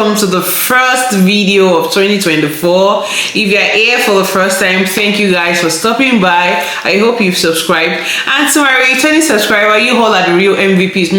welcome to the first video of 2024. If you're here for the first time, thank you guys for stopping by. I hope you've subscribed, and to my returning subscriber, you all are the real MVPs.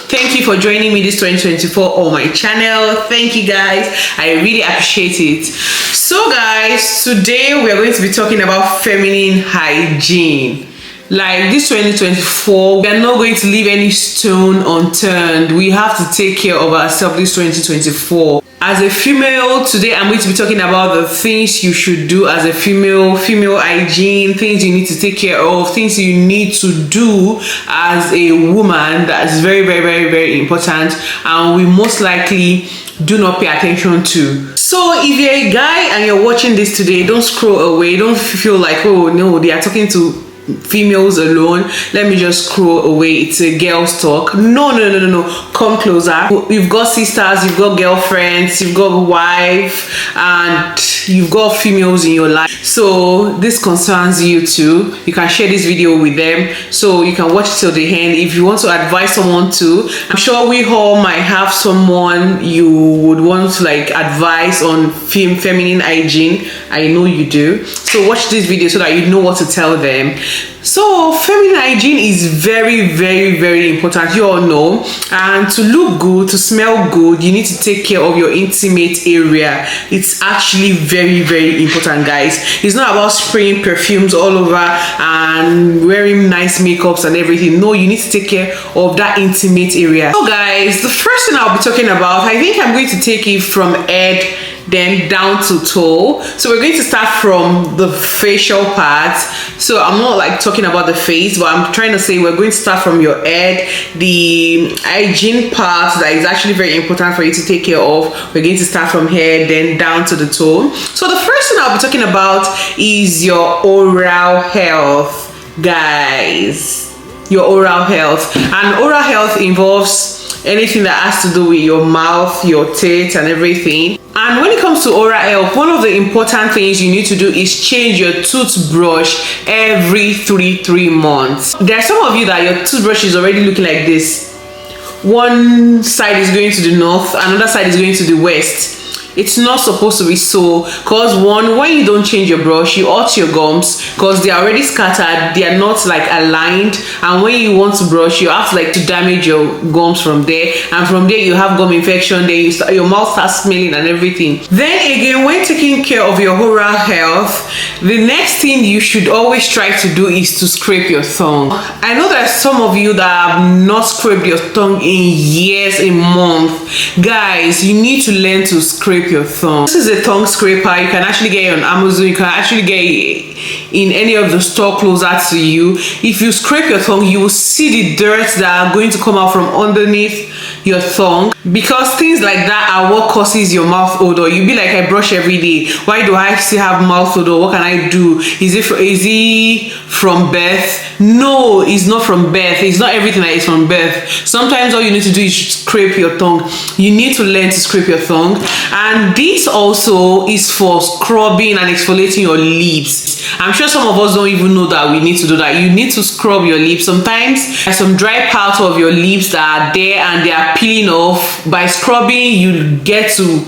Thank you for joining me this 2024 on my channel. Thank you guys, I really appreciate it. So guys, today we are going to be talking about feminine hygiene. Like this 2024, we are not going to leave any stone unturned. We have to take care of ourselves this 2024. As a female, today I'm going to be talking about the things you should do as a female hygiene, things you need to take care of, things you need to do as a woman that is very important, and we most likely do not pay attention to. So if you're a guy and you're watching this today, don't scroll away. Don't feel like, oh no, they are talking to females alone, let me just scroll away, it's a girl's talk. No, come closer. You've got sisters, you've got girlfriends, you've got wife, and you've got females in your life, so this concerns you too. You can share this video with them, so you can watch it till the end. If you want to advise someone too, I'm sure we all might have someone you would want to like advise on feminine hygiene. I know you do, so watch this video so that you know what to tell them. So feminine hygiene is very important, you all know, and to look good, to smell good, you need to take care of your intimate area. It's actually very important, guys. It's not about spraying perfumes all over and wearing nice makeups and everything. No, you need to take care of that intimate area. So guys, the first thing I'll be talking about, I think I'm going to take it from head then down to toe. So we're going to start from the facial part. So I'm not like talking about the face, but I'm trying to say we're going to start from your head. The hygiene part that is actually very important for you to take care of, we're going to start from head then down to the toe. So the first thing I'll be talking about is your oral health, guys. Your oral health. And oral health involves anything that has to do with your mouth, your teeth and everything. And when it comes to oral health, one of the important things you need to do is change your toothbrush every 3 months. There are some of you that your toothbrush is already looking like this. One side is going to the north, another side is going to the west. It's not supposed to be so, because one, when you don't change your brush, you hurt your gums because they are already scattered, they are not like aligned, and when you want to brush, you have to like to damage your gums from there, and from there you have gum infection, then your mouth starts smelling and everything. Then again, when taking care of your oral health, the next thing you should always try to do is to scrape your tongue. I know there's some of you that have not scraped your tongue in years, a month. Guys, you need to learn to scrape your tongue. This is a tongue scraper. You can actually get it on Amazon. You can actually get it in any of the store closer to you. If you scrape your tongue, you will see the dirt that are going to come out from underneath your tongue, because things like that are what causes your mouth odor. You'll be like, I brush every day, why do I still have mouth odor? What can I do? Is it from birth? No, it's not from birth. It's not everything that is from birth. Sometimes all you need to do is scrape your tongue. You need to learn to scrape your tongue. And this also is for scrubbing and exfoliating your lips. I'm sure some of us don't even know that we need to do that. You need to scrub your lips. Sometimes there's some dry parts of your lips that are there and they are peeling off. By scrubbing, you get to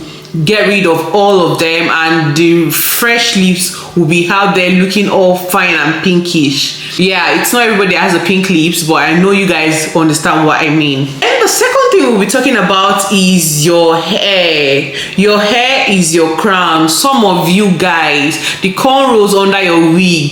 get rid of all of them, and the fresh lips will be out there looking all fine and pinkish. Yeah, it's not everybody has a pink lips, but I know you guys understand what I mean. And the second thing we'll be talking about is your hair. Your hair is your crown. Some of you guys, the cornrows under your wig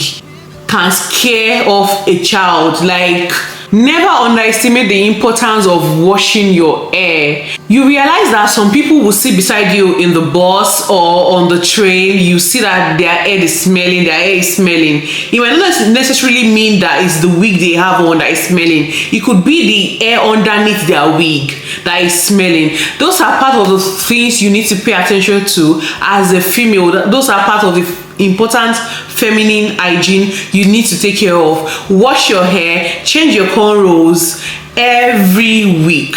can scare off a child. Like, never underestimate the importance of washing your hair. You realize that some people will sit beside you in the bus or on the train. You see that their hair is smelling, It might not necessarily mean that it's the wig they have on that is smelling. It could be the hair underneath their wig that is smelling. Those are part of the things you need to pay attention to as a female. Those are part of the important feminine hygiene you need to take care of. Wash your hair, change your cornrows every week.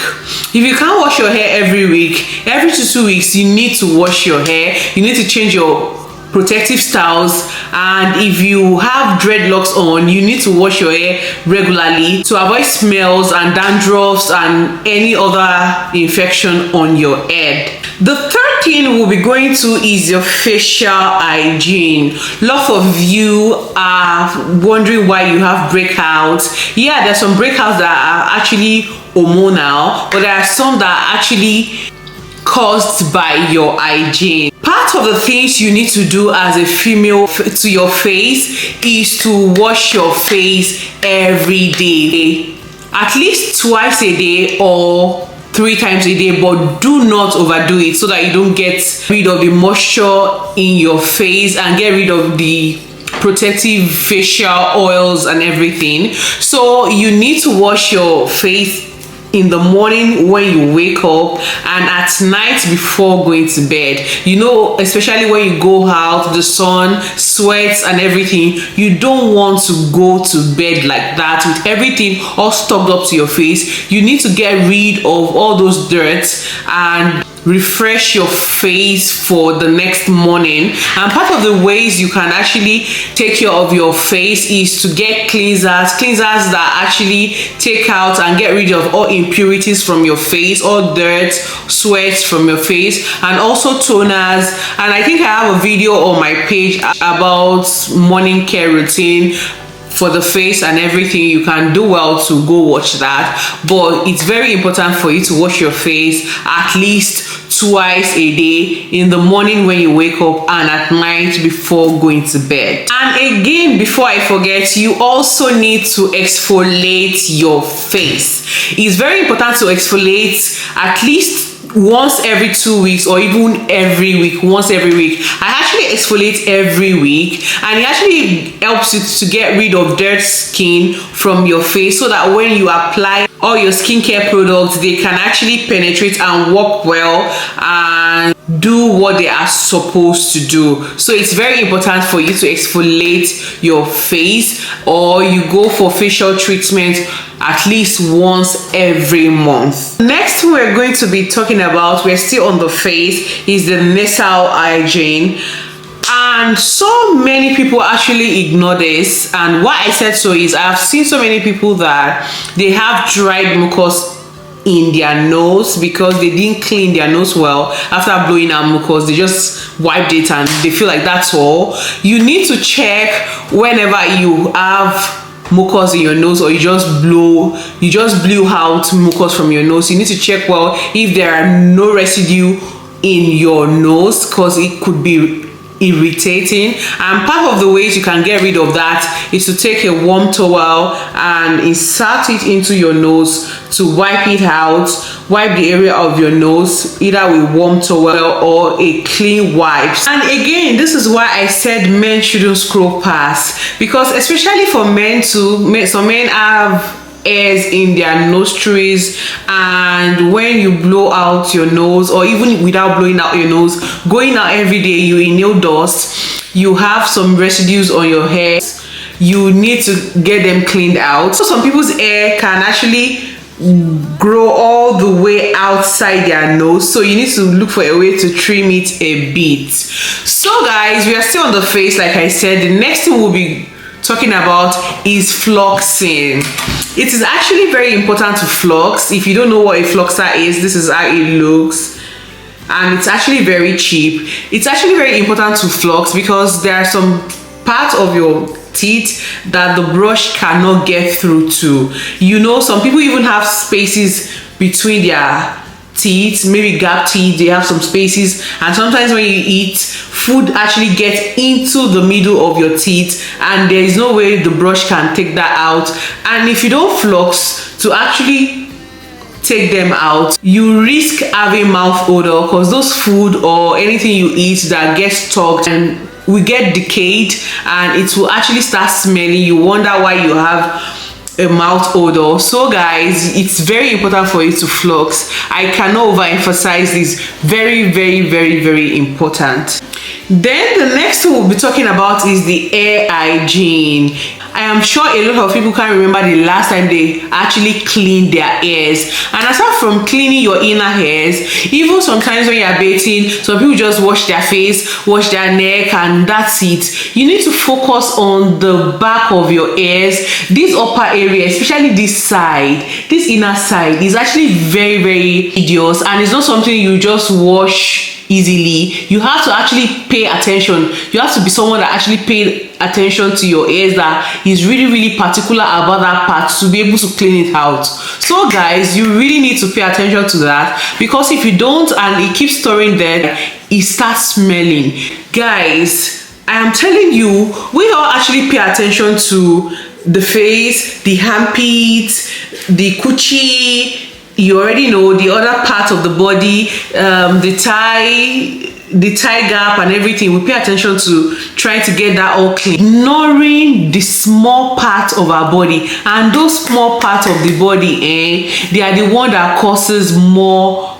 If you can't wash your hair every week, every 2 weeks you need to wash your hair. You need to change your protective styles And if you have dreadlocks on, you need to wash your hair regularly to avoid smells and dandruffs and any other infection on your head. The third thing we'll be going to is your facial hygiene. Lots of you are wondering why you have breakouts. Yeah, there's some breakouts that are actually hormonal, but there are some that are actually caused by your hygiene. Part of the things you need to do as a female to your face is to wash your face every day, at least twice a day or 3 times a day, but do not overdo it so that you don't get rid of the moisture in your face and get rid of the protective facial oils and everything. So you need to wash your face in the morning when you wake up and at night before going to bed. You know, especially when you go out, the sun, sweats and everything, you don't want to go to bed like that with everything all stubbed up to your face. You need to get rid of all those dirt and refresh your face for the next morning. And part of the ways you can actually take care of your face is to get cleansers that actually take out and get rid of all impurities from your face, all dirt, sweat from your face, and also toners. And I think I have a video on my page about morning care routine for the face and everything. You can do well to go watch that, but it's very important for you to wash your face at least twice a day, in the morning when you wake up and at night before going to bed. And again, before I forget, you also need to exfoliate your face. It's very important to exfoliate at least once every 2 weeks or even every week, once every week. I actually exfoliate every week, and it actually helps you to get rid of dead skin from your face so that when you apply all your skincare products, they can actually penetrate and work well and do what they are supposed to do. So it's very important for you to exfoliate your face, or you go for facial treatment at least once every month. Next thing we're going to be talking about, we're still on the face, is the nasal hygiene. And so many people actually ignore this, and why I said so is I've seen so many people that they have dried mucus in their nose because they didn't clean their nose well after blowing out mucus. They just wiped it and they feel like that's all. You need to check whenever you have mucus in your nose, or you just blew out mucus from your nose. You need to check well if there are no residue in your nose, because it could be irritating. And part of the ways you can get rid of that is to take a warm towel and insert it into your nose to wipe it out. Wipe the area of your nose either with warm towel or a clean wipe. And again, this is why I said men shouldn't scroll past, because especially for men too, some men have hairs in their nostrils, and when you blow out your nose, or even without blowing out your nose, going out every day, you inhale dust, you have some residues on your hair, you need to get them cleaned out. So some people's hair can actually grow all the way outside their nose, so you need to look for a way to trim it a bit. So guys, we are still on the face. Like I said, the next thing we'll be talking about is flossing. It is actually very important to floss. If you don't know what a flosser is, this is how it looks, and it's actually very cheap. It's actually very important to floss because there are some parts of your teeth that the brush cannot get through to. You know, some people even have spaces between their teeth, maybe gap teeth, they have some spaces, and sometimes when you eat, food actually gets into the middle of your teeth and there is no way the brush can take that out. And if you don't floss to actually take them out, you risk having mouth odor, because those food or anything you eat that gets stuck and will get decayed and it will actually start smelling. You wonder why you have a mouth odor. So guys, it's very important for you to floss. I cannot overemphasize this. Very, very, very, very important. Then the next thing we'll be talking about is the hair hygiene. I am sure a lot of people can't remember the last time they actually cleaned their hairs. And aside from cleaning your inner hairs, even sometimes when you are bathing, some people just wash their face, wash their neck, and that's it. You need to focus on the back of your ears. This upper area, especially this side, this inner side, is actually very, very tedious, and it's not something you just wash easily. You have to actually pay attention. You have to be someone that actually paid attention to your ears, that is really, really particular about that part to be able to clean it out. So guys, you really need to pay attention to that, because if you don't and it keeps storing there, it starts smelling. Guys, I am telling you, we all actually pay attention to the face, the armpits, the coochie, you already know, the other part of the body, the thigh gap and everything. We pay attention to trying to get that all clean, ignoring the small part of our body. And those small parts of the body, they are the one that causes more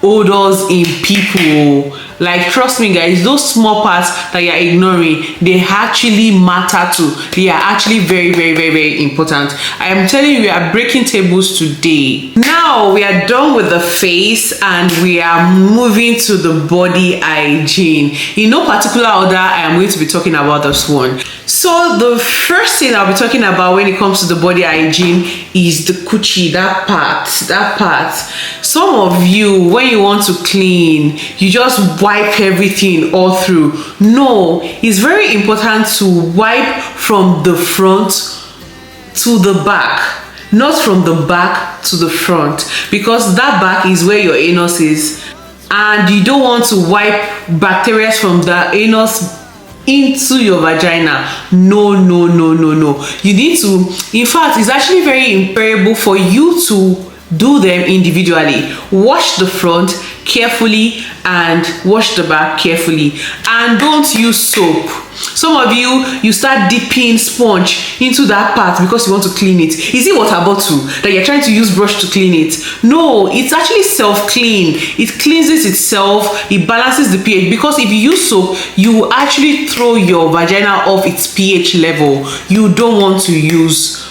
odors in people. Like, trust me guys, those small parts that you're ignoring, they actually matter too. They are actually very, very, very, very important. I am telling you, we are breaking tables today. Now we are done with the face and we are moving to the body hygiene. In no particular order, I am going to be talking about this one. So the first thing I'll be talking about when it comes to the body hygiene is the coochie, that part. Some of you, when you want to clean, you just wipe everything all through. No, it's very important to wipe from the front to the back, not from the back to the front, because that back is where your anus is, and you don't want to wipe bacteria from the anus into your vagina. No. You need to, in fact, it's actually very imperative for you to do them individually. Wash the front carefully and wash the back carefully, and don't use soap. Some of you start dipping sponge into that part because you want to clean it. Is it water bottle that you're trying to use brush to clean it? No, it's actually self-clean. It cleanses itself, it balances the pH, because if you use soap, you actually throw your vagina off its pH level. You don't want to use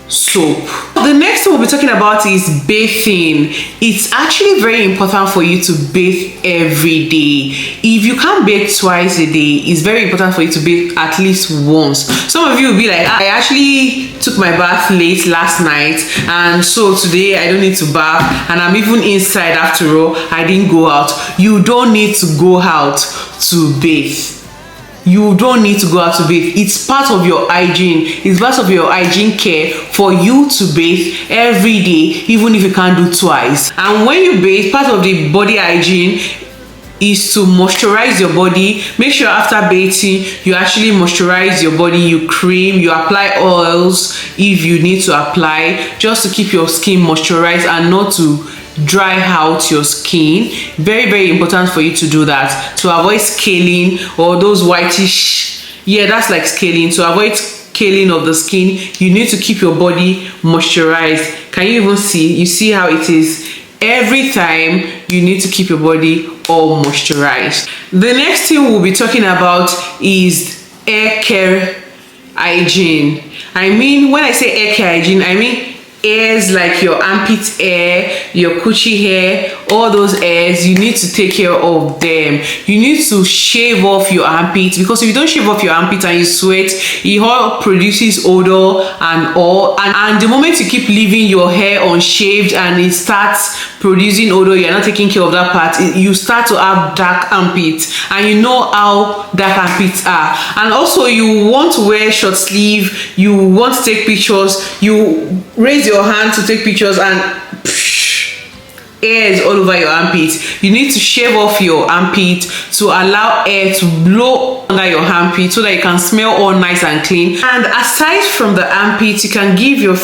soap. The next thing we'll be talking about is bathing. It's actually very important for you to bathe every day. If you can't bathe twice a day, it's very important for you to bathe at least once. Some of you will be like, I actually took my bath late last night, and so today I don't need to bath, and I'm even inside after all, I didn't go out. You don't need to go out to bathe. You don't need to go out to bathe. It's part of your hygiene. It's part of your hygiene care for you to bathe every day, even if you can't do twice. And when you bathe, part of the body hygiene is to moisturize your body. Make sure after bathing, you actually moisturize your body. You cream, you apply oils if you need to apply, just to keep your skin moisturized and not to dry out your skin. Very, very important for you to do that, to avoid scaling or those whitish, that's like scaling. To avoid scaling of the skin, you need to keep your body moisturized. Can you even see? You see how it is? Every time you need to keep your body all moisturized. The next thing we'll be talking about is hair care hygiene. I mean, when I say hair care hygiene, I mean hairs like your armpit hair, your coochie hair, all those hairs, you need to take care of them. You need to shave off your armpits, because if you don't shave off your armpit and you sweat, it all produces odor and all. And the moment you keep leaving your hair unshaved and it starts producing odor, you're not taking care of that part, you start to have dark armpits, and you know how dark armpits are. And also, you want to wear short sleeve, you want to take pictures, you raise your hand to take pictures and air is all over your armpit. You need to shave off your armpit to allow air to blow under your armpit so that you can smell all nice and clean. And aside from the armpit, you can give your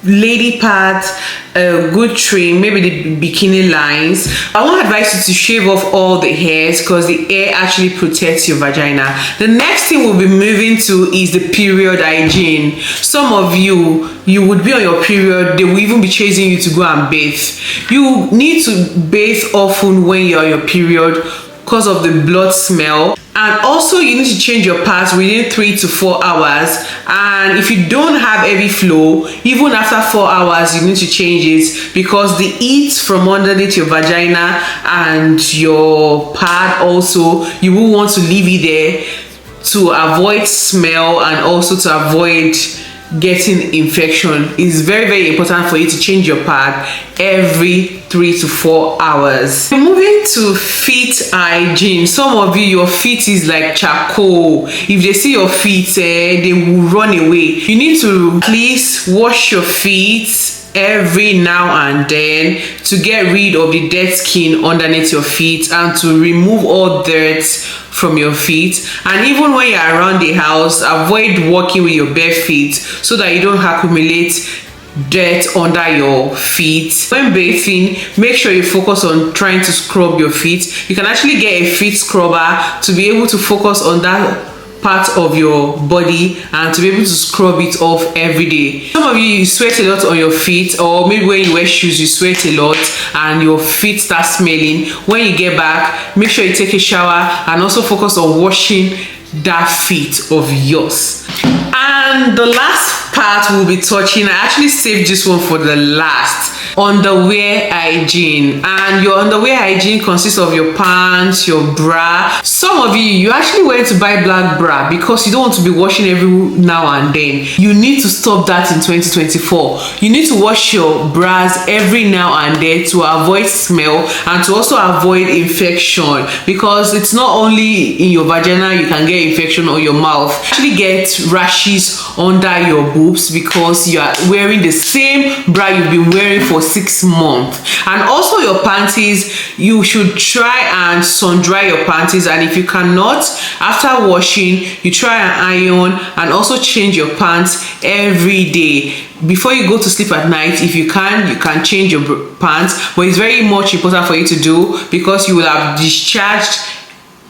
lady parts a good trim, maybe the bikini lines. I want to advise you to shave off all the hairs, because the hair actually protects your vagina. The next thing we'll be moving to is the period hygiene. Some of you would be on your period, they will even be chasing you to go and bathe. You need to bathe often when you're on your period. because of the blood smell. And also you need to change your pads within 3 to 4 hours. And if you don't have heavy flow, even after 4 hours you need to change it, because the heat from underneath your vagina and your pad, also you will want to leave it there to avoid smell and also to avoid getting infection. It's very important for you to change your pad every 3 to 4 hours. Moving to feet hygiene. Some of you, your feet is like charcoal. If they see your feet, they will run away. You need to at least wash your feet every now and then to get rid of the dead skin underneath your feet and to remove all dirt from your feet. And even when you're around the house, avoid walking with your bare feet so that you don't accumulate dirt under your feet. When bathing, make sure you focus on trying to scrub your feet. You can actually get a feet scrubber to be able to focus on that part of your body and to be able to scrub it off every day. Some of you sweat a lot on your feet, or maybe when you wear shoes you sweat a lot and your feet start smelling. When you get back, make sure you take a shower and also focus on washing that feet of yours. And the last part we'll be touching, I actually saved this one for the last, underwear hygiene. And your underwear hygiene consists of your pants, your bra. Some of you actually went to buy black bra because you don't want to be washing every now and then. You need to stop that in 2024. You need to wash your bras every now and then to avoid smell and to also avoid infection, because it's not only in your vagina you can get infection, or your mouth. You actually get rashes under your boobs because you are wearing the same bra you've been wearing for 6 months. And also your panties, you should try and sun dry your panties, and if you cannot, after washing, you try and iron and also change your pants every day. Before you go to sleep at night, if you can change your pants, but it's very much important for you to do because you will have discharged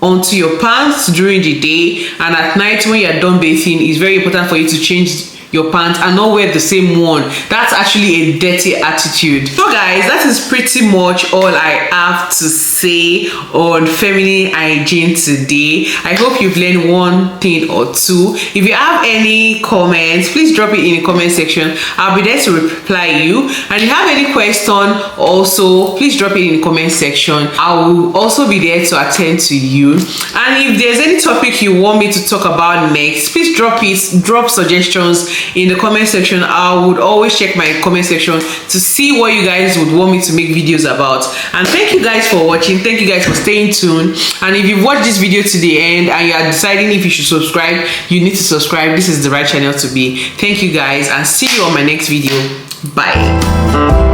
onto your pants during the day, and at night when you're done bathing, it's very important for you to change your pants and not wear the same one. That's actually a dirty attitude. So guys, that is pretty much all I have to say on feminine hygiene today. I hope you've learned one thing or two. If you have any comments, please drop it in the comment section. I'll be there to reply you. And if you have any question also, please drop it in the comment section. I will also be there to attend to you. And if there's any topic you want me to talk about next, please drop suggestions in the comment section. I would always check my comment section to see what you guys would want me to make videos about. And thank you guys for watching. Thank you guys for staying tuned. And if you've watched this video to the end and you are deciding if you should subscribe, you need to subscribe. This is the right channel to be. Thank you guys, and see you on my next video. Bye.